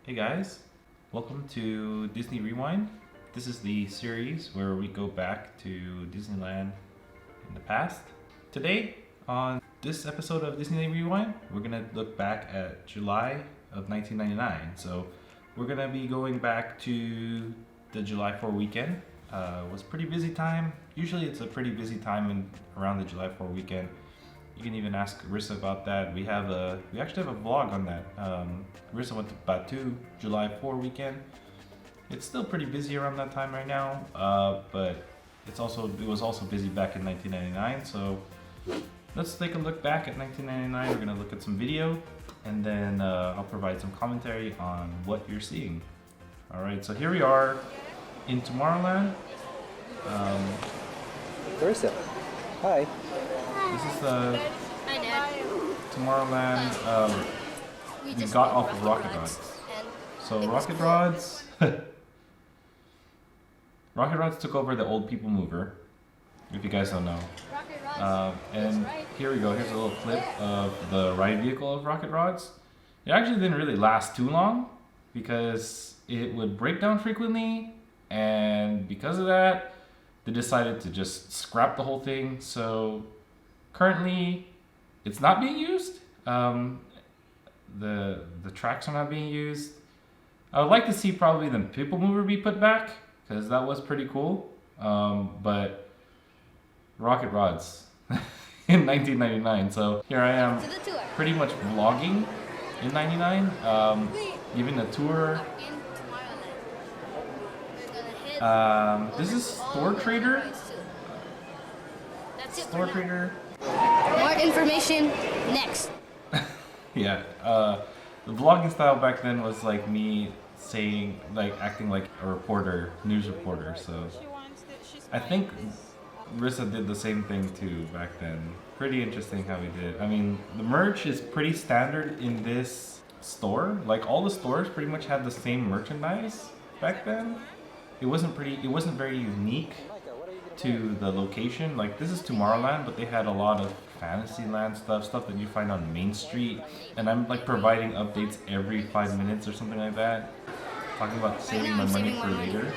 Hey guys, welcome to Disney Rewind. This is the series where we go back to Disneyland in the past. Today, on this episode of Disney Rewind, we're gonna look back at July of 1999. So we're gonna be going back to the July 4 weekend. It was a pretty busy time. Usually it's a pretty busy time around the July 4 weekend. You can even ask Rissa about that. We actually have a vlog on that. Rissa went to Batu July 4 weekend. It's still pretty busy around that time right now, but it was also busy back in 1999. So let's take a look back at 1999. We're gonna look at some video, and then I'll provide some commentary on what you're seeing. All right, so here we are in Tomorrowland. Rissa, hi. This is the Tomorrowland. We got off of Rocket Rods. So Rocket Rods, Rocket Rods took over the old people mover. If you guys don't know, and here we go. Here's a little clip of the ride vehicle of Rocket Rods. It actually didn't really last too long because it would break down frequently, and because of that, they decided to just scrap the whole thing. So currently, it's not being used. The tracks are not being used. I would like to see probably the People Mover be put back because that was pretty cool. But Rocket Rods in 1999. So here I am, pretty much vlogging in '99, giving a tour. This is Store Trader. Store Trader. More information next. Yeah, the vlogging style back then was like me saying, acting like a reporter, news reporter. So I think Rissa did the same thing too back then. Pretty interesting how we did. I mean, the merch is pretty standard in this store. Like all the stores pretty much had the same merchandise back then. It wasn't very unique to the location. Like this is Tomorrowland, but they had a lot of Fantasyland stuff that you find on Main Street, and I'm like providing updates every 5 minutes or something like that. Talking about saving my money for later.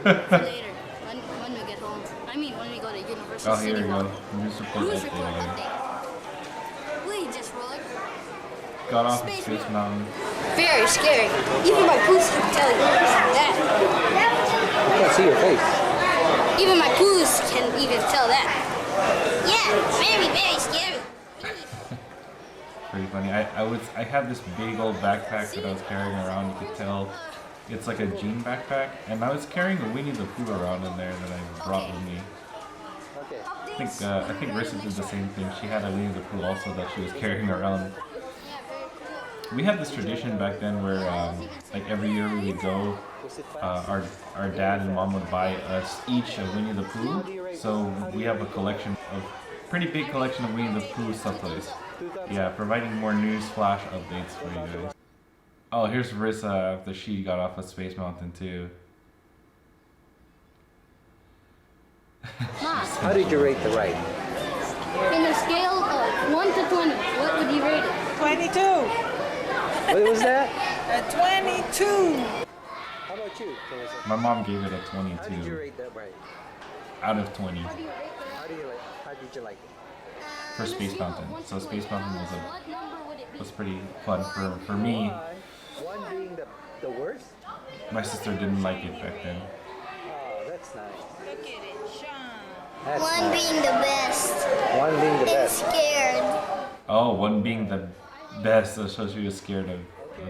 Later, when we get home. I mean, when we go to Universal Oh, here City we go. Walk. News report News update report again. update. Wait, just roller. Got off of Space Space Mountain. Very scary. Even my goose can tell you that. I can't see your face. Even my goose can even tell that. Yeah, very scary. Pretty funny. I had this big old backpack that I was carrying around. You could tell it's like a jean backpack, and I was carrying a Winnie the Pooh around in there that I brought with me. Okay. I think Rissa did the same thing. She had a Winnie the Pooh also that she was carrying around. We had this tradition back then where like every year we would go, our dad and mom would buy us each a Winnie the Pooh. So we have a pretty big collection of Winnie the Pooh stuff toys. Yeah, providing more news flash updates for you guys. Oh, here's Rissa after she got off of Space Mountain too. How did you rate the ride? In a scale of 1 to 20, what would you rate it? 22. What was that? A 22. How about you, Carissa? My mom gave it a How did you 22 rate that ride? out of 20 How did you like it? for Space Mountain. So Space Mountain was pretty fun for me. One being the worst? My sister didn't like it back then. Oh, that's nice. Look at it, Sean. That's One nice. being the best. One being the And best. scared. Oh, one being the best, so she was scared of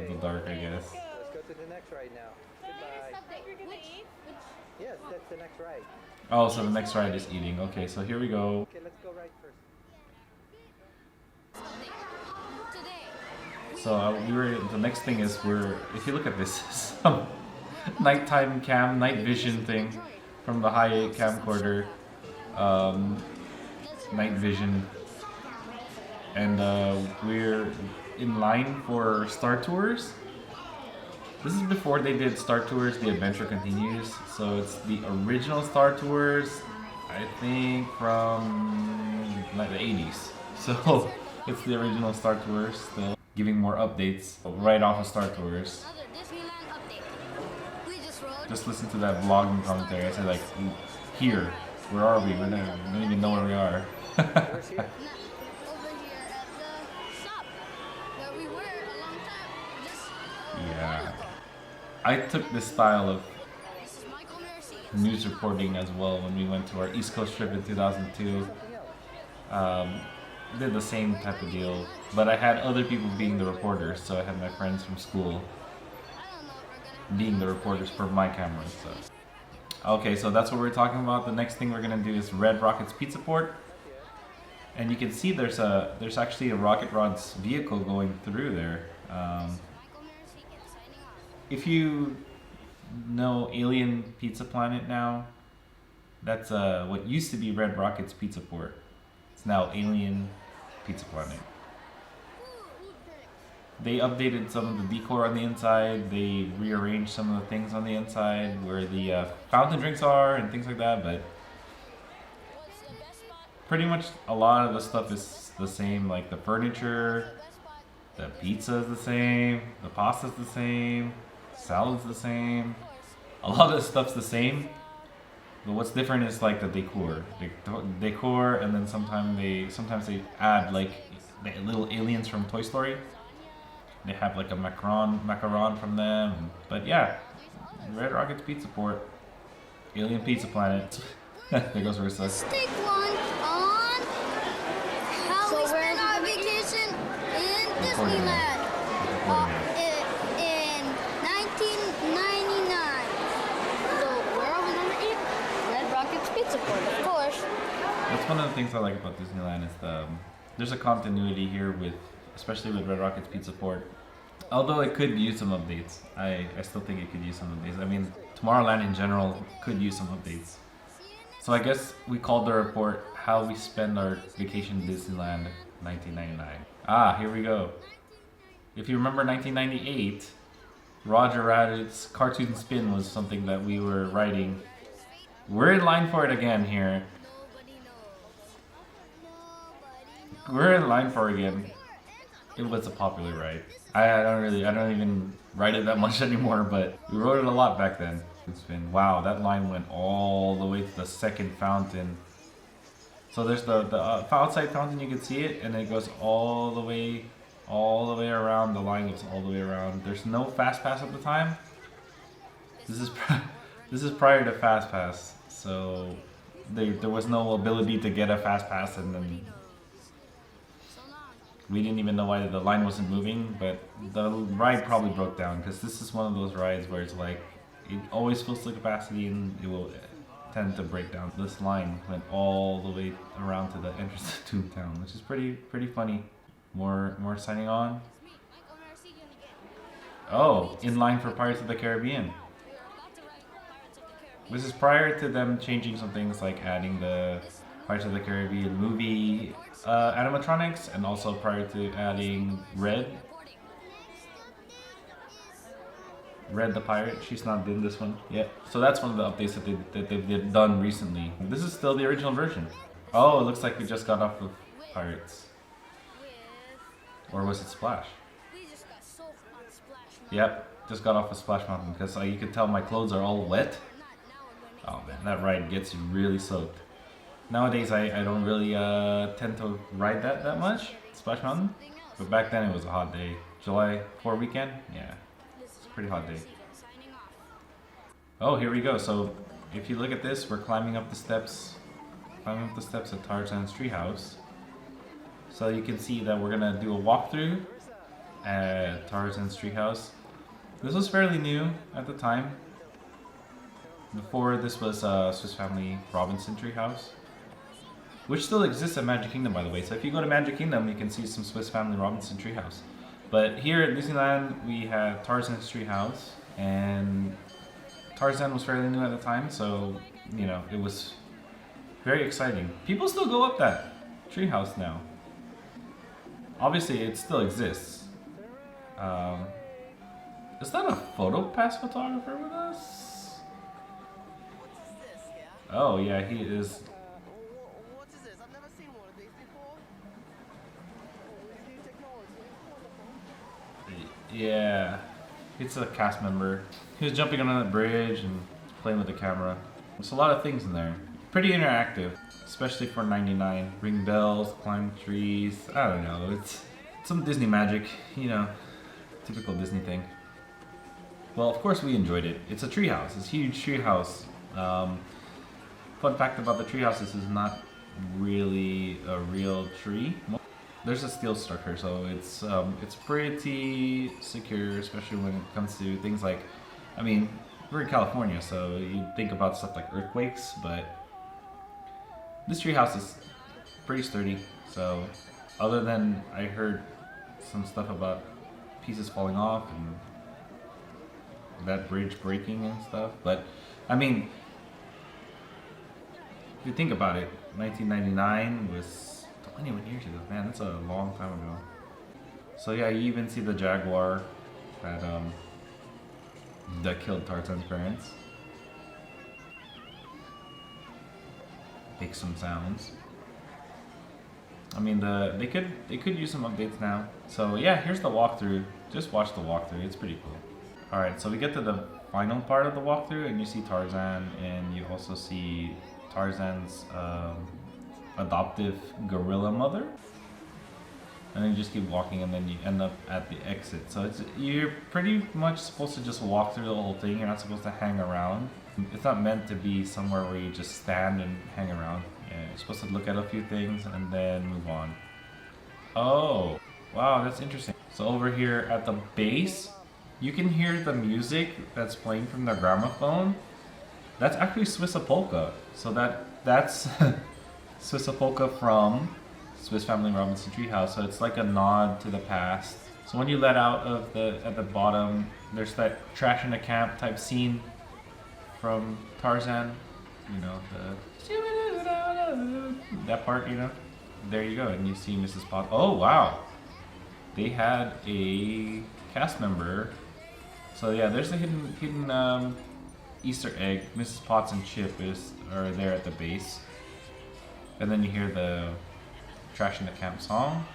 the dark, I guess. Let's go to the next ride now. Goodbye. Yes, that's the next ride. Oh, so the next ride is eating. Okay, so here we go. Okay, let's go right first. So the next thing is if you look at this, some nighttime night vision thing from the High 8 camcorder, night vision, and we're in line for Star Tours. This is before they did Star Tours, The Adventure Continues, so it's the original Star Tours, I think from like the 80s. So it's the original Star Tours still, giving more updates right off of Star Tours. just listen to that vlogging commentary. I said like, here, where are we? We don't even know where we are. Where's here? Over here at the shop where we were a long time. Just Yeah. I took this style of This is Michael Marasigan. news reporting as well when we went to our East Coast trip in 2002. Did the same type of deal, but I had other people being the reporters, so I had my friends from school being the reporters for my camera. So, okay, so that's what we're talking about. The next thing we're gonna do is Red Rocket's Pizza Port, and you can see there's actually a Rocket Rod's vehicle going through there. If you know Alien Pizza Planet now, that's what used to be Red Rocket's Pizza Port. It's now Alien Pizza Planet. They updated some of the decor on the inside. They rearranged some of the things on the inside where the fountain drinks are and things like that, but pretty much a lot of the stuff is the same. Like the furniture, the pizza is the same, the pasta's the same, salad's the same. A lot of the stuff's the same. But what's different is like the decor, and then sometimes they add like the little aliens from Toy Story. They have like a macaron from them. But yeah, Red Rocket's Pizza Port, Alien Pizza Planet. There goes Rissa. Let's take one on how we spent our vacation in Disneyland in 1999. So where are we number 8? Red Rocket's Pizza Port, of course. That's one of the things I like about Disneyland is there's a continuity here with, especially with Red Rocket's Pizza Port. Although it could use some updates, I still think it could use some updates. I mean, Tomorrowland in general could use some updates. So I guess we called the report How We Spend Our Vacation in Disneyland 1999. Ah, here we go. If you remember 1998, Roger Rabbit's Cartoon Spin was something that we were writing. We're in line for it again here. We're in line for it again. It was a popular ride. I don't even write it that much anymore, but we wrote it a lot back then. It's been, wow, that line went all the way to the second fountain. So there's the outside fountain, you can see it, and it goes all the way around. The line goes all the way around. There's no Fast Pass at the time. This is prior to Fast Pass, so there was no ability to get a Fast Pass, and then we didn't even know why the line wasn't moving, but the ride probably broke down because this is one of those rides where it's like it always fills to capacity and it will tend to break down. This line went all the way around to the entrance to Toontown, which is pretty funny. More signing on. Oh, in line for Pirates of the Caribbean. This is prior to them changing some things like adding the Pirates of the Caribbean movie animatronics, and also prior to adding Red the pirate. She's not in this one yet. So that's one of the updates that they've done recently. This is still the original version. Oh, it looks like we just got off of Pirates. Or was it Splash? Yep, just got off of Splash Mountain because you can tell my clothes are all wet. Oh man, that ride gets you really soaked. Nowadays, I don't really tend to ride that much, Splash Mountain. But back then, it was a hot day. July 4 weekend? Yeah, it's a pretty hot day. Oh, here we go. So, if you look at this, we're climbing up the steps at Tarzan's Treehouse. So you can see that we're gonna do a walkthrough at Tarzan's Treehouse. This was fairly new at the time. Before this was Swiss Family Robinson Treehouse, which still exists at Magic Kingdom, by the way. So if you go to Magic Kingdom, you can see some Swiss Family Robinson Treehouse. But here at Disneyland, we had Tarzan's Treehouse, and Tarzan was fairly new at the time, so you know it was very exciting. People still go up that treehouse now. Obviously, it still exists. Is that a PhotoPass photographer with us? Oh yeah, he is. What is this? I've never seen one of these before. New technology. Yeah. It's a cast member. He was jumping on that bridge and playing with the camera. There's a lot of things in there. Pretty interactive, especially for 99. Ring bells, climb trees. I don't know. It's some Disney magic, you know, typical Disney thing. Well, of course we enjoyed it. It's a treehouse. It's a huge treehouse. Fun fact about the treehouse: this is not really a real tree. There's a steel structure, so it's pretty secure, especially when it comes to things like, I mean, we're in California, so you think about stuff like earthquakes, but this treehouse is pretty sturdy. So, other than I heard some stuff about pieces falling off and that bridge breaking and stuff, but I mean, if you think about it, 1999 was 21 years ago. Man, that's a long time ago. So yeah, you even see the jaguar that killed Tarzan's parents. Make some sounds. I mean, they could use some updates now. So yeah, here's the walkthrough. Just watch the walkthrough. It's pretty cool. All right, so we get to the final part of the walkthrough, and you see Tarzan, and you also see Tarzan's adoptive gorilla mother. And then you just keep walking, and then you end up at the exit. So you're pretty much supposed to just walk through the whole thing. You're not supposed to hang around. It's not meant to be somewhere where you just stand and hang around. Yeah, you're supposed to look at a few things and then move on. Oh, wow, that's interesting. So over here at the base, you can hear the music that's playing from the gramophone. That's actually Swiss Polka. So that's Swiss Polka from Swiss Family Robinson Treehouse. So it's like a nod to the past. So when you let out of at the bottom, there's that trash in the camp type scene from Tarzan. You know, that part, you know. There you go, and you see Mrs. Potts. Oh wow, they had a cast member. So yeah, there's a hidden Easter egg. Mrs. Potts and Chip are there at the base, and then you hear the Trash in the Camp song,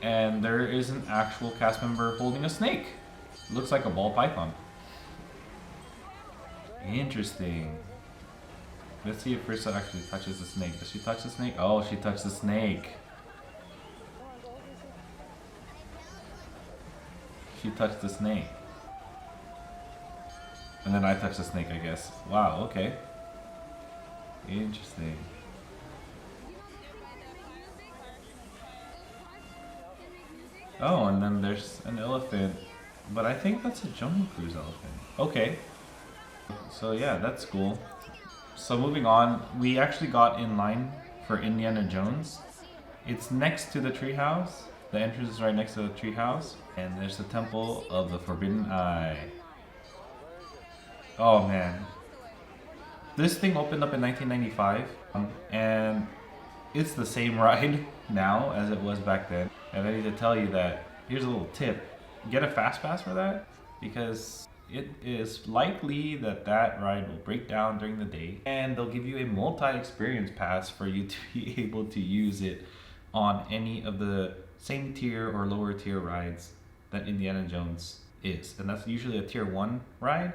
and there is an actual cast member holding a snake. It looks like a ball python. Interesting. Let's see if Rissa actually touches the snake. Does she touch the snake? Oh, she touched the snake. She touched the snake. And then I touched the snake, I guess. Wow, okay. Interesting. Oh, and then there's an elephant. But I think that's a Jungle Cruise elephant. Okay. So yeah, that's cool. So moving on, we actually got in line for Indiana Jones. It's next to the treehouse. The entrance is right next to the treehouse. And there's the Temple of the Forbidden Eye. Oh man. This thing opened up in 1995. And it's the same ride now as it was back then. And I need to tell you that, here's a little tip. Get a fast pass for that, because it is likely that ride will break down during the day, and they'll give you a multi-experience pass for you to be able to use it on any of the same tier or lower tier rides that Indiana Jones is. And that's usually a tier 1 ride.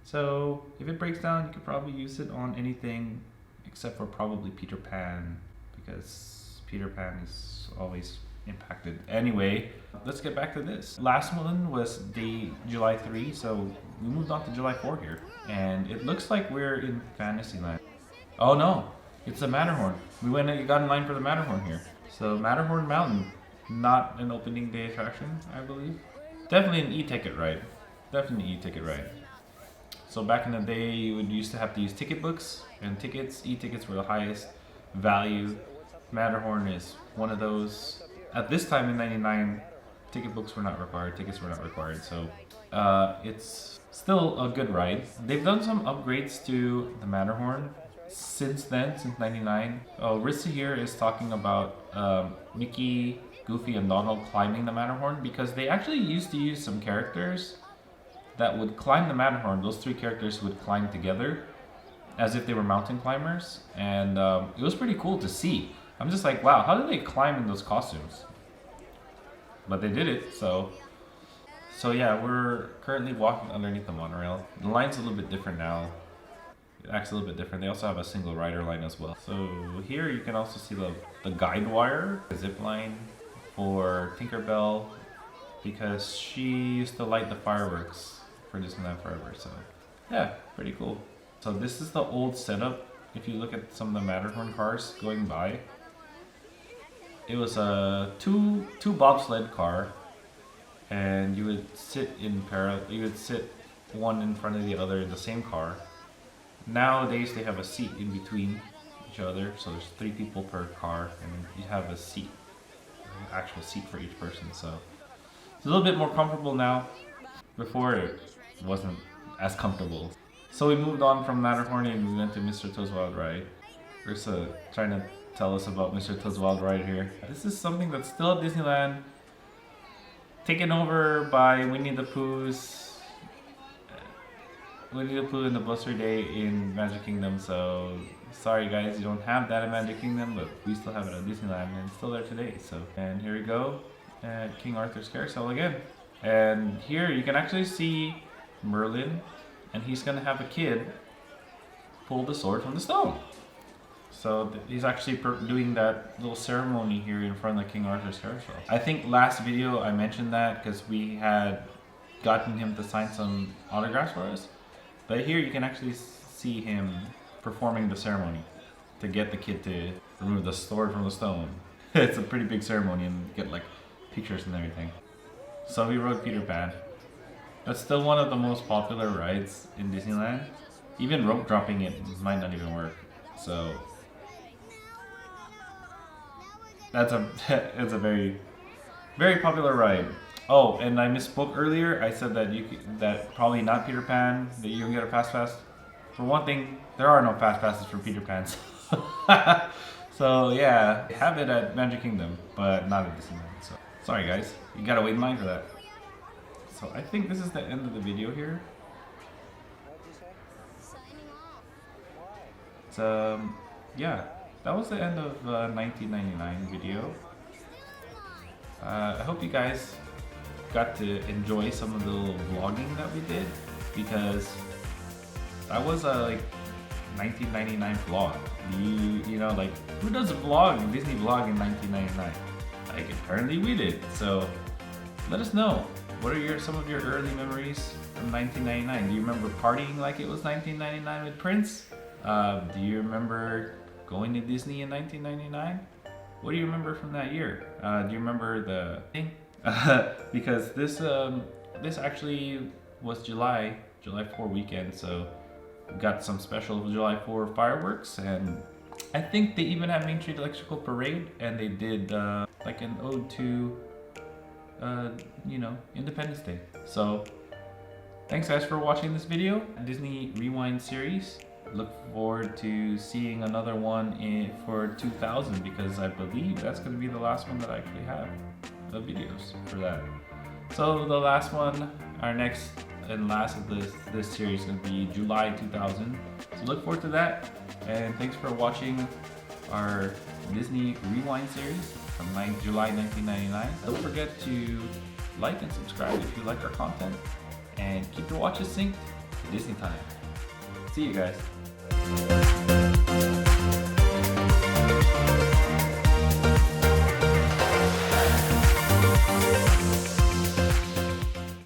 So if it breaks down, you could probably use it on anything except for probably Peter Pan, because Peter Pan is always impacted. Anyway, let's get back to this. Last one was July 3, so we moved on to July 4 here. And it looks like we're in Fantasyland. Oh no, it's the Matterhorn. We got in line for the Matterhorn here. So Matterhorn Mountain, not an opening day attraction, I believe. Definitely an e-ticket ride. Definitely e-ticket ride. So back in the day, you used to have to use ticket books and tickets. E-tickets were the highest value. Matterhorn is one of those. At this time in 99, ticket books were not required, tickets were not required, so it's still a good ride. They've done some upgrades to the Matterhorn since then, since 99. Rissa here is talking about Mickey, Goofy, and Donald climbing the Matterhorn, because they actually used to use some characters that would climb the Matterhorn. Those 3 characters would climb together as if they were mountain climbers, and it was pretty cool to see. I'm just like, wow, how did they climb in those costumes? But they did it, so So yeah, we're currently walking underneath the monorail. The line's a little bit different now. It acts a little bit different. They also have a single rider line as well. So here you can also see the guide wire, the zip line for Tinkerbell, because she used to light the fireworks for Disneyland Forever. So yeah, pretty cool. So this is the old setup. If you look at some of the Matterhorn cars going by, it was a two bobsled car, and you would sit in parallel. You would sit one in front of the other in the same car. Nowadays they have a seat in between each other, so there's 3 people per car, and you have a seat, an actual seat for each person. So it's a little bit more comfortable now. Before it wasn't as comfortable. So we moved on from Matterhorn and we went to Mr. Toad's Wild Ride. Ursa trying to tell us about Mr. Toad's Wild Ride here. This is something that's still at Disneyland, taken over by Winnie the Pooh and the Buster Day in Magic Kingdom. So sorry guys, you don't have that in Magic Kingdom, but we still have it at Disneyland and it's still there today. So, and here we go at King Arthur's Carousel again. And here you can actually see Merlin, and he's gonna have a kid pull the sword from the stone. So he's actually doing that little ceremony here in front of King Arthur's Carousel. I think last video I mentioned that because we had gotten him to sign some autographs for us. But here you can actually see him performing the ceremony to get the kid to remove the sword from the stone. It's a pretty big ceremony and get like pictures and everything. So we rode Peter Pan. That's still one of the most popular rides in Disneyland. Even rope dropping it might not even work. So that's it's a very, very popular ride. Oh, and I misspoke earlier. I said that that probably not Peter Pan, that you can get a fast pass. For one thing, there are no fast passes for Peter Pan. So yeah, have it at Magic Kingdom, but not at Disneyland. So sorry guys, you gotta wait in line for that. So I think this is the end of the video here. What'd you say? Signing off. Why? So yeah, that was the end of 1999 video. I hope you guys got to enjoy some of the little vlogging that we did, because that was a like 1999 vlog. You know, like, who does a vlog, a Disney vlog in 1999? Like, apparently we did. So let us know, what are some of your early memories from 1999? Do you remember partying like it was 1999 with Prince? Do you remember going to Disney in 1999? What do you remember from that year? Do you remember the thing? Because this actually was July 4 weekend, so we got some special July 4 fireworks, and I think they even had Main Street Electrical Parade, and they did like an ode to you know, Independence Day. So thanks guys for watching this video, Disney Rewind series. Look forward to seeing another one for 2000, because I believe that's going to be the last one that I actually have the videos for that. So the last one, our next and last of this series is going to be July 2000. So look forward to that, and thanks for watching our Disney Rewind series from July 1999. Don't forget to like and subscribe if you like our content, and keep your watches synced to Disney time. See you guys.